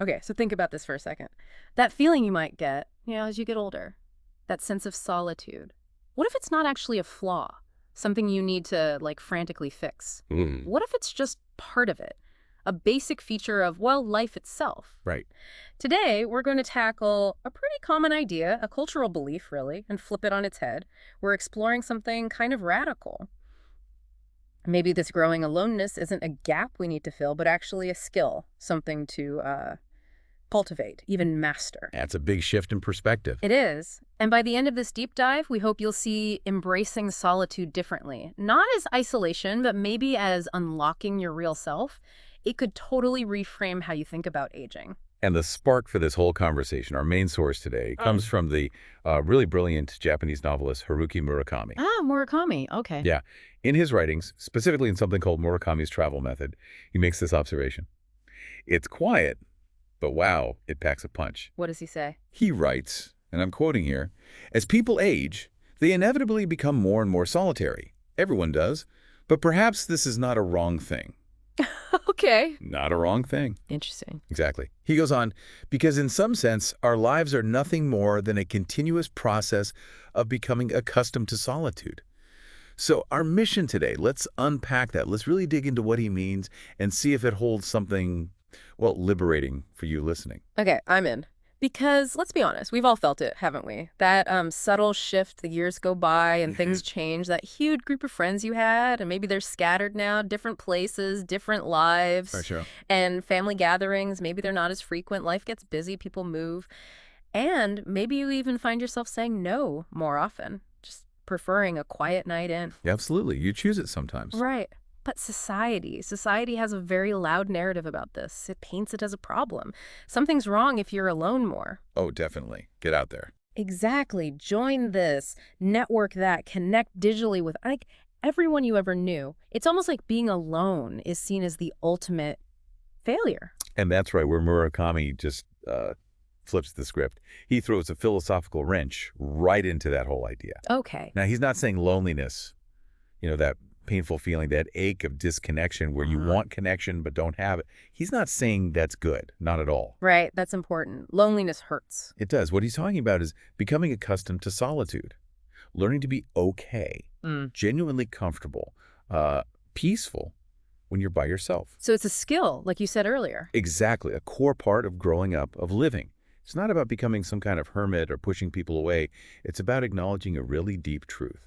Okay, so think about this for a second. That feeling you might get, as you get older, that sense of solitude. What if it's not actually a flaw? Something you need to, like, frantically fix? Mm, What if it's just part of it? A basic feature of, well, life itself? right. Today, we're going to tackle a pretty common idea, a cultural belief, really, and flip it on its head. We're exploring something kind of radical. Maybe this growing aloneness isn't a gap we need to fill, but actually a skill, something to cultivate, even master. That's a big shift in perspective. It is. And by the end of this deep dive, we hope you'll see embracing solitude differently. Not as isolation, but maybe as unlocking your real self. It could totally reframe how you think about aging. And the spark for this whole conversation, our main source today, comes from the really brilliant Japanese novelist Haruki Murakami. Ah, Murakami. Okay. Yeah. In his writings, specifically in something called Murakami's Travel Method, he makes this observation. It's quiet, but wow, it packs a punch. What does he say? He writes, and I'm quoting here, as people age, they inevitably become more and more solitary. Everyone does. But perhaps this is not a wrong thing. Okay. Not a wrong thing. Interesting. Exactly. He goes on, because in some sense, our lives are nothing more than a continuous process of becoming accustomed to solitude. So our mission today, let's unpack that. Let's really dig into what he means and see if it holds something, well, liberating for you listening. Okay, I'm in. Because let's be honest, we've all felt it, haven't we? That subtle shift, the years go by and things change. That huge group of friends you had, and maybe they're scattered now, different places, different For lives, sure. and family gatherings. Maybe they're not as frequent. Life gets busy, people move. And maybe you even find yourself saying no more often, just preferring a quiet night in. Yeah, absolutely. You choose it sometimes. Right. But society has a very loud narrative about this. It paints it as a problem. Something's wrong if you're alone more. Oh, definitely. Get out there. Exactly. Join this, network that, connect digitally with like everyone you ever knew. It's almost like being alone is seen as the ultimate failure. And that's right, where Murakami just flips the script. He throws a philosophical wrench right into that whole idea. Okay. Now, he's not saying loneliness, that painful feeling, that ache of disconnection where you want connection but don't have it. He's not saying that's good, not at all. Right. That's important. Loneliness hurts. It does. What he's talking about is becoming accustomed to solitude, learning to be okay, genuinely comfortable, peaceful when you're by yourself. So it's a skill, like you said earlier. Exactly, a core part of growing up, of living. It's not about becoming some kind of hermit or pushing people away. It's about acknowledging a really deep truth.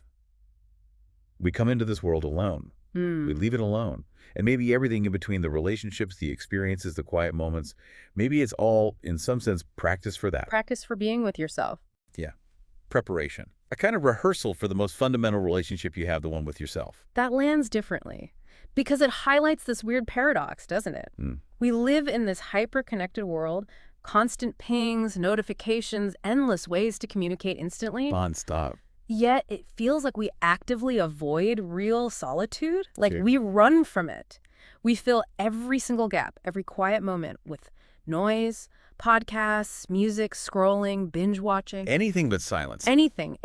We come into this world alone. We leave it alone. And maybe everything in between, the relationships, the experiences, the quiet moments, maybe it's all, in some sense, practice for that. Practice for being with yourself. Yeah. Preparation. A kind of rehearsal for the most fundamental relationship you have, the one with yourself. That lands differently because it highlights this weird paradox, doesn't it? We live in this hyper-connected world, constant pings, notifications, endless ways to communicate instantly. Non-stop. Yet it feels like we actively avoid real solitude. Like Sure. we run from it. We fill every single gap, every quiet moment with noise, podcasts, music, scrolling, binge watching. Anything but silence. Anything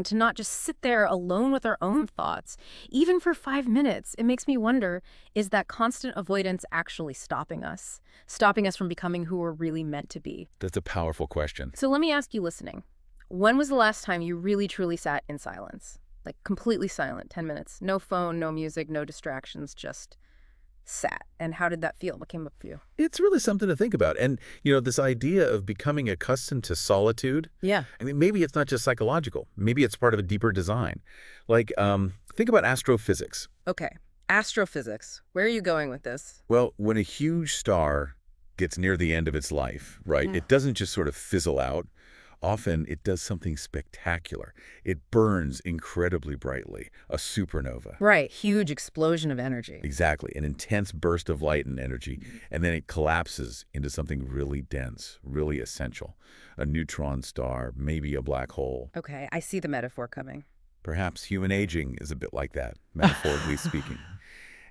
to not just sit there alone with our own thoughts. Even for 5 minutes, it makes me wonder, is that constant avoidance actually stopping us? Stopping us from becoming who we're really meant to be? That's a powerful question. So let me ask you listening. When was the last time you really truly sat in silence? Like completely silent, 10 minutes. No phone, no music, no distractions, just sat. And how did that feel? What came up for you? It's really something to think about. And, this idea of becoming accustomed to solitude, Yeah. I mean, maybe it's not just psychological. Maybe it's part of a deeper design. Like, think about astrophysics. Okay. Astrophysics. Where are you going with this? Well, when a huge star gets near the end of its life, right, it doesn't just sort of fizzle out. Often it does something spectacular. It burns incredibly brightly, a supernova. Right. Huge explosion of energy. Exactly, an intense burst of light and energy, and then it collapses into something really dense, really essential. A neutron star, maybe a black hole. Okay. I see the metaphor coming. Perhaps human aging is a bit like that, metaphorically speaking.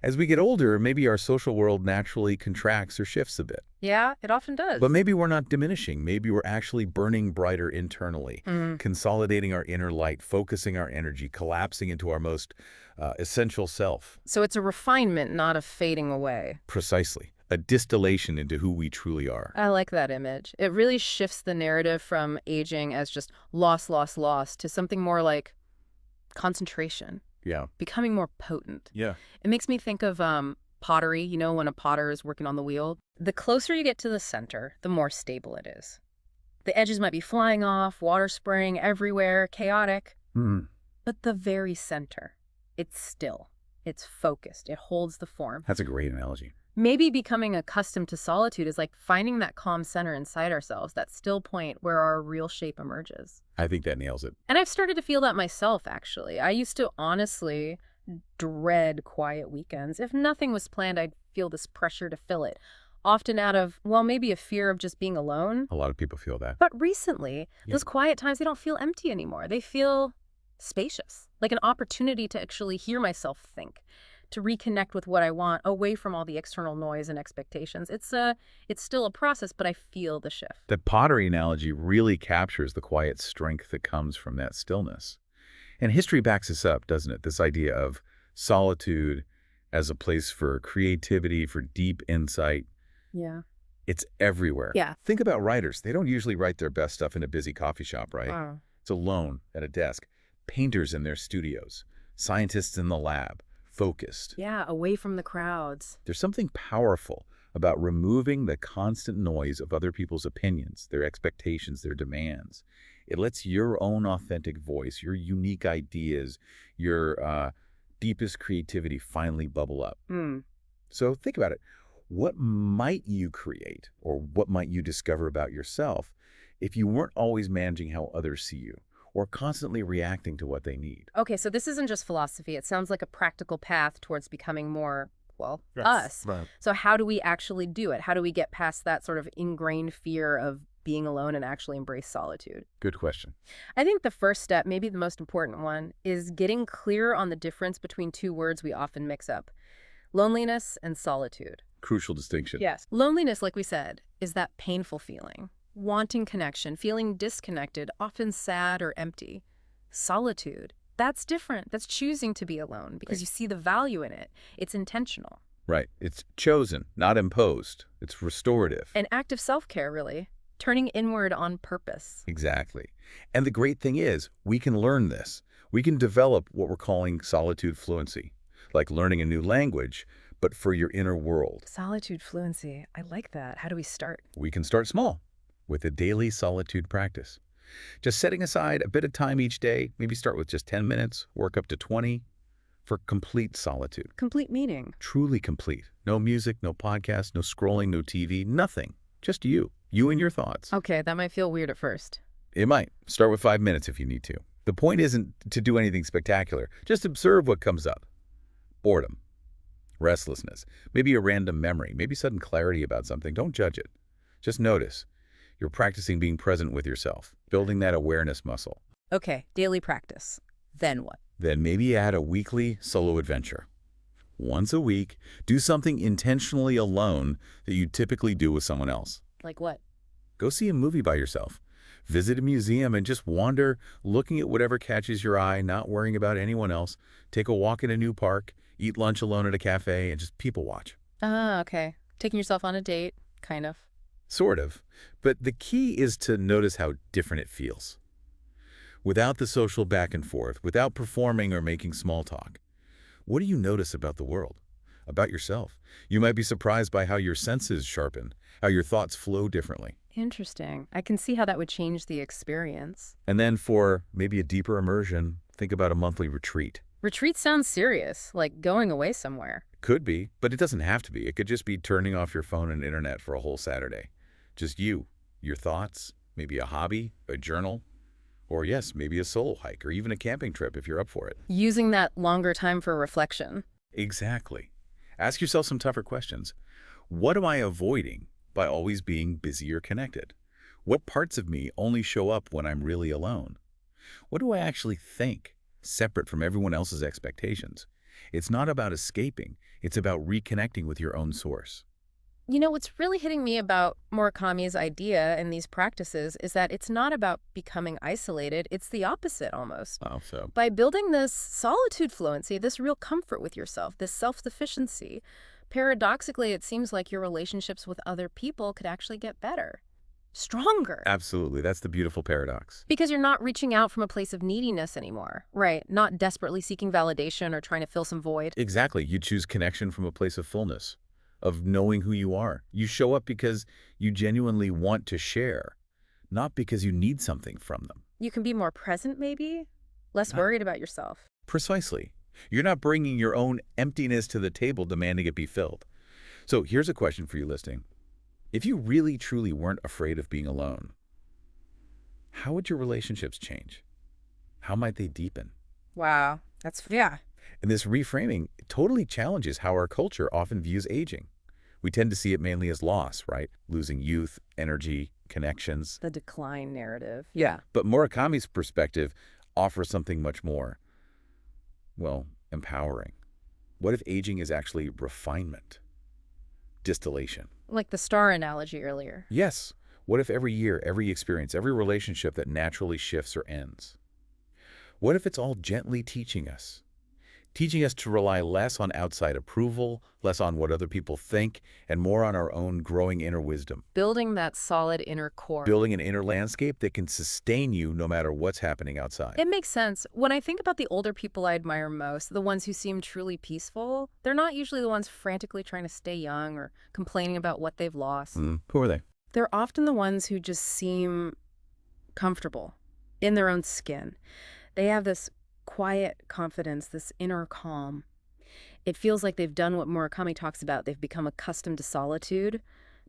As we get older, maybe our social world naturally contracts or shifts a bit. Yeah, it often does. But maybe we're not diminishing. Maybe we're actually burning brighter internally, consolidating our inner light, focusing our energy, collapsing into our most essential self. So it's a refinement, not a fading away. Precisely. a distillation into who we truly are. I like that image. It really shifts the narrative from aging as just loss, loss, loss to something more like concentration, Yeah. becoming more potent. Yeah. It makes me think of pottery, when a potter is working on the wheel. The closer you get to the center, the more stable it is. The edges might be flying off, water spraying everywhere, chaotic. Hmm. But the very center, it's still. It's focused. It holds the form. That's a great analogy. Maybe becoming accustomed to solitude is like finding that calm center inside ourselves, that still point where our real shape emerges. I think that nails it. And I've started to feel that myself, actually. I used to honestly dread quiet weekends. If nothing was planned, I'd feel this pressure to fill it, often out of, well, maybe a fear of just being alone. A lot of people feel that. But recently, Yeah. those quiet times, they don't feel empty anymore. They feel spacious, like an opportunity to actually hear myself think, to reconnect with what I want away from all the external noise and expectations. It's still a process, but I feel the shift. The pottery analogy really captures the quiet strength that comes from that stillness. And history backs this up, doesn't it? This idea of solitude as a place for creativity, for deep insight. Yeah. It's everywhere. Yeah. Think about writers. They don't usually write their best stuff in a busy coffee shop, right? Oh. It's alone at a desk. Painters in their studios. Scientists in the lab. Focused. Yeah, away from the crowds. There's something powerful about removing the constant noise of other people's opinions, their expectations, their demands. It lets your own authentic voice, your unique ideas, your deepest creativity finally bubble up. So think about it. What might you create or what might you discover about yourself if you weren't always managing how others see you or constantly reacting to what they need? Okay, so this isn't just philosophy. It sounds like a practical path towards becoming more, well, Yes, us. right. So how do we actually do it? How do we get past that sort of ingrained fear of being alone and actually embrace solitude? Good question. I think the first step, maybe the most important one, is getting clear on the difference between two words we often mix up: loneliness and solitude. Crucial distinction. Yes. Loneliness, like we said, is that painful feeling, wanting connection, feeling disconnected, often sad or empty. Solitude, that's different. That's choosing to be alone because you see the value in it. It's intentional. Right. It's chosen, not imposed. It's restorative. An act of self-care, really. Turning inward on purpose. Exactly. And the great thing is, we can learn this. We can develop what we're calling solitude fluency, like learning a new language, but for your inner world. Solitude fluency. I like that. How do we start? We can start small with a daily solitude practice. Just setting aside a bit of time each day, maybe start with just 10 minutes, work up to 20, for complete solitude. Complete meaning. Truly complete. No music, no podcast, no scrolling, no TV, nothing. Just you and your thoughts. Okay, that might feel weird at first. It might. Start with 5 minutes if you need to. The point isn't to do anything spectacular. Just observe what comes up. Boredom, restlessness, maybe a random memory, maybe sudden clarity about something. Don't judge it. Just notice. You're practicing being present with yourself, building that awareness muscle. Okay, daily practice. Then what? Then maybe add a weekly solo adventure. Once a week, do something intentionally alone that you typically do with someone else. Like what? Go see a movie by yourself. Visit a museum and just wander, looking at whatever catches your eye, not worrying about anyone else. Take a walk in a new park, eat lunch alone at a cafe, and just people watch. Ah, okay. Taking yourself on a date, kind of. Sort of. But the key is to notice how different it feels. Without the social back and forth, without performing or making small talk. What do you notice about the world? About yourself? You might be surprised by how your senses sharpen, how your thoughts flow differently. Interesting. I can see how that would change the experience. And then for maybe a deeper immersion, think about a monthly retreat. Retreat sounds serious, like going away somewhere. Could be, but it doesn't have to be. It could just be turning off your phone and internet for a whole Saturday. Just you, your thoughts, maybe a hobby, a journal, or yes, maybe a solo hike or even a camping trip if you're up for it. Using that longer time for reflection. Exactly. Ask yourself some tougher questions. What am I avoiding by always being busy or connected? What parts of me only show up when I'm really alone? What do I actually think, separate from everyone else's expectations? It's not about escaping. It's about reconnecting with your own source. You know, what's really hitting me about Murakami's idea in these practices is that it's not about becoming isolated. It's the opposite almost. Oh, so By building this solitude fluency, this real comfort with yourself, this self-sufficiency, Paradoxically, it seems like your relationships with other people could actually get better, stronger. Absolutely. That's the beautiful paradox. Because you're not reaching out from a place of neediness anymore. Right. Not desperately seeking validation or trying to fill some void. Exactly. You choose connection from a place of fullness, of knowing who you are. You show up because you genuinely want to share, not because you need something from them. You can be more present, maybe? Less Ah, worried about yourself. precisely. You're not bringing your own emptiness to the table demanding it be filled. So here's a question for you listening. If you really truly weren't afraid of being alone, how would your relationships change? How might they deepen? Wow. Yeah. And this reframing totally challenges how our culture often views aging. We tend to see it mainly as loss, right? Losing youth, energy, connections. The decline narrative. Yeah. But Murakami's perspective offers something much more, well, empowering. What if aging is actually refinement, distillation? Like the star analogy earlier. Yes. What if every year, every experience, every relationship that naturally shifts or ends? What if it's all gently teaching us to rely less on outside approval, less on what other people think, and more on our own growing inner wisdom, Building that solid inner core. building an inner landscape that can sustain you no matter what's happening outside. It makes sense. When I think about the older people I admire most, the ones who seem truly peaceful, they're not usually the ones frantically trying to stay young or complaining about what they've lost. Who are they? They're often the ones who just seem comfortable in their own skin. They have this quiet confidence, this inner calm. It feels like they've done what Murakami talks about. They've become accustomed to solitude,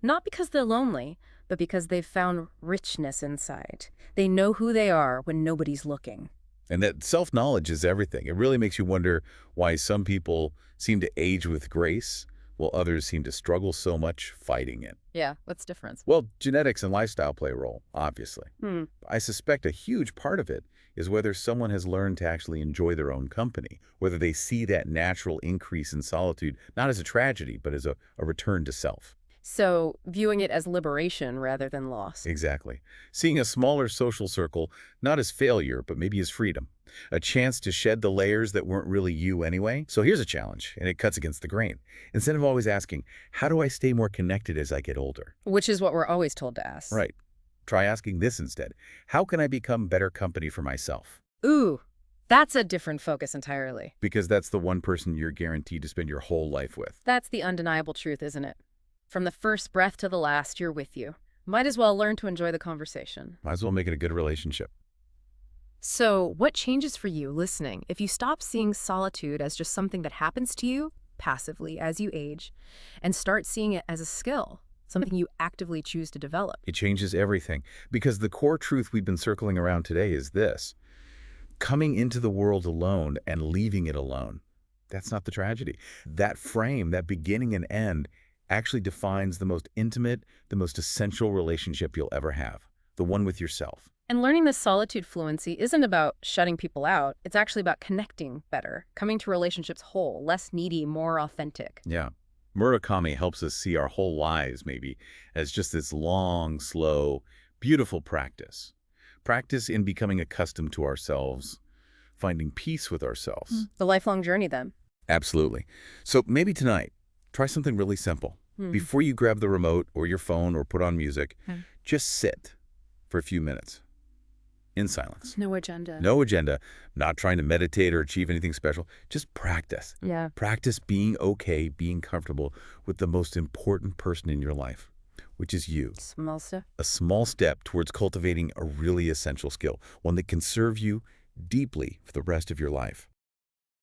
not because they're lonely, but because they've found richness inside. They know who they are when nobody's looking. And that self-knowledge is everything. It really makes you wonder why some people seem to age with grace, while others seem to struggle so much fighting it. Yeah, what's the difference? Well, genetics and lifestyle play a role, obviously. Hmm. I suspect a huge part of it is whether someone has learned to actually enjoy their own company, whether they see that natural increase in solitude not as a tragedy, but as a return to self. So, viewing it as liberation rather than loss. Exactly. Seeing a smaller social circle not as failure, but maybe as freedom. A chance to shed the layers that weren't really you anyway. So here's a challenge, and it cuts against the grain. Instead of always asking, how do I stay more connected as I get older? Which is what we're always told to ask. Right. Try asking this instead. How can I become better company for myself? Ooh, that's a different focus entirely. Because that's the one person you're guaranteed to spend your whole life with. That's the undeniable truth, isn't it? From the first breath to the last, you're with you. Might as well learn to enjoy the conversation. Might as well make it a good relationship. So, what changes for you listening if you stop seeing solitude as just something that happens to you passively as you age and start seeing it as a skill, something you actively choose to develop? It changes everything. Because the core truth we've been circling around today is this. Coming into the world alone and leaving it alone. That's not the tragedy. That frame, that beginning and end, actually defines the most intimate, the most essential relationship you'll ever have. The one with yourself. And learning this solitude fluency isn't about shutting people out. It's actually about connecting better, coming to relationships whole, less needy, more authentic. Yeah. Murakami helps us see our whole lives, maybe, as just this long, slow, beautiful practice. Practice in becoming accustomed to ourselves, finding peace with ourselves. The lifelong journey, then. Absolutely. So maybe tonight, try something really simple. Before you grab the remote or your phone or put on music, just sit for a few minutes in silence. No agenda. No agenda, not trying to meditate or achieve anything special. Just practice. Yeah. Practice being okay, being comfortable with the most important person in your life, which is you. Small stuff. A small step towards cultivating a really essential skill, one that can serve you deeply for the rest of your life.